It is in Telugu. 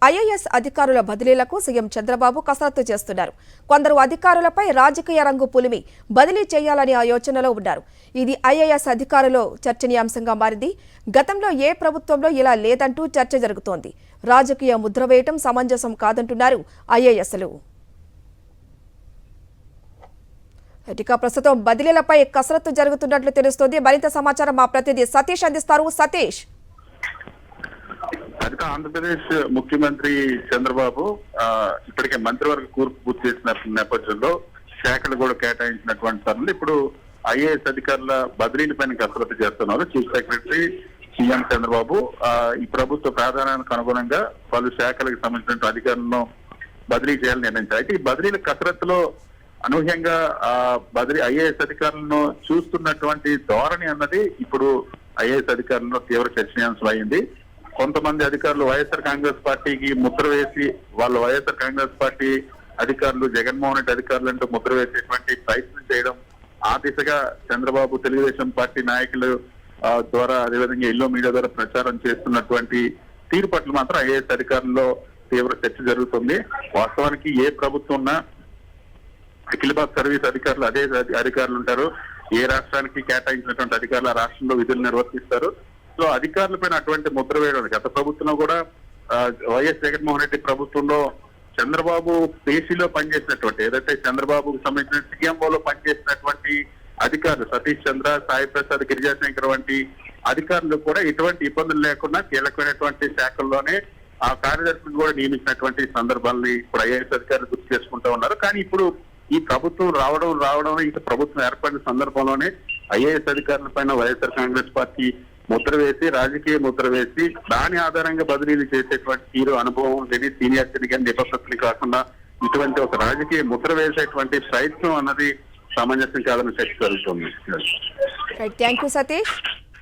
ఐఏఎస్ అధికారుల బదిలీలకు సీఎం చంద్రబాబు కసరత్తు చేస్తున్నారు. కొందరు అధికారులపై రాజకీయ రంగు పులిమి బదిలీ చేయాలని ఆలోచనలో ఉన్నారు. ఇది ఐఏఎస్ అధికారులు చర్చనీయాంశంగా మారింది. గతంలో ఏ ప్రభుత్వంలో ఇలా లేదంటూ చర్చ జరుగుతోంది. రాజకీయ ముద్ర వేయటం సమంజసం కాదంటున్నారు ఐఏఎస్లు. ఇక ప్రస్తుతం బదిలీలపై కసరత్తు జరుగుతున్నట్లు తెలుస్తోంది. మరింత సమాచారం మా ప్రతినిధి సతీష్ అందిస్తారు. సతీష్, ఆంధ్రప్రదేశ్ ముఖ్యమంత్రి చంద్రబాబు ఇప్పటికే మంత్రివర్గ కూర్పు పూర్తి చేసిన నేపథ్యంలో శాఖలు కూడా కేటాయించినటువంటి తరుణంలో ఇప్పుడు ఐఏఎస్ అధికారుల బదిలీల పైన కసరత్తు చేస్తున్నారు. చీఫ్ సెక్రటరీ సీఎం చంద్రబాబు ఈ ప్రభుత్వ ప్రాధాన్యానికి అనుగుణంగా పలు శాఖలకు సంబంధించిన అధికారులను బదిలీ చేయాలని నిర్ణయించారు. అయితే ఈ బదిలీల కసరత్తులో అనూహ్యంగా బదిలీ ఐఏఎస్ అధికారులను చూస్తున్నటువంటి ధోరణి అన్నది ఇప్పుడు ఐఏఎస్ అధికారులను తీవ్ర చర్చనీయాంశం అయింది. కొంతమంది అధికారులు వైఎస్ఆర్ కాంగ్రెస్ పార్టీకి ముద్ర వేసి వాళ్ళు వైఎస్ఆర్ కాంగ్రెస్ పార్టీ అధికారులు జగన్మోహన్ రెడ్డి అధికారులు అంటూ ముద్ర వేసేటువంటి ప్రయత్నం చేయడం, ఆ దిశగా చంద్రబాబు తెలుగుదేశం పార్టీ నాయకులు ద్వారా అదేవిధంగా ఎల్లో మీడియా ద్వారా ప్రచారం చేస్తున్నటువంటి తీరు పట్ల మాత్రం ఐఏఎస్ అధికారుల్లో తీవ్ర చర్చ జరుగుతుంది. వాస్తవానికి ఏ ప్రభుత్వం ఉన్నా అఖిల భారత సర్వీస్ అధికారులు అదే అధికారులు ఉంటారు. ఏ రాష్ట్రానికి కేటాయించినటువంటి అధికారులు ఆ రాష్ట్రంలో విధులు నిర్వర్తిస్తారు. సో అధికారులపైన అటువంటి ముద్ర వేయడం గత ప్రభుత్వంలో కూడా వైఎస్ జగన్మోహన్ రెడ్డి ప్రభుత్వంలో చంద్రబాబు పేషీలో పనిచేసినటువంటి ఏదైతే చంద్రబాబుకు సంబంధించిన సీఎంఓలో పనిచేసినటువంటి అధికారులు సతీష్ చంద్ర, సాయి ప్రసాద్, గిరిజాశంకర్ వంటి అధికారులు కూడా ఎటువంటి ఇబ్బందులు లేకుండా కీలకమైనటువంటి శాఖల్లోనే ఆ కార్యదర్శులు కూడా నియమించినటువంటి సందర్భాలని ఇప్పుడు ఐఏఎస్ అధికారులు గుర్తు చేసుకుంటూ ఉన్నారు. కానీ ఇప్పుడు ఈ ప్రభుత్వం రావడం ఇంకా ప్రభుత్వం ఏర్పడిన సందర్భంలోనే ఐఏఎస్ అధికారుల పైన వైఎస్ఆర్ కాంగ్రెస్ పార్టీ ముద్ర వేసి రాజకీయ ముద్ర వేసి దాని ఆధారంగా బదిలీలు చేసేటువంటి తీరు అనుభవం లేని సీనియారిటీ కానీ నిబద్ధతలు కాకుండా ఇటువంటి ఒక రాజకీయ ముద్ర వేసేటువంటి ప్రయత్నం అన్నది సమంజసం కాదని చర్చ జరుగుతుంది. Thank you Satish.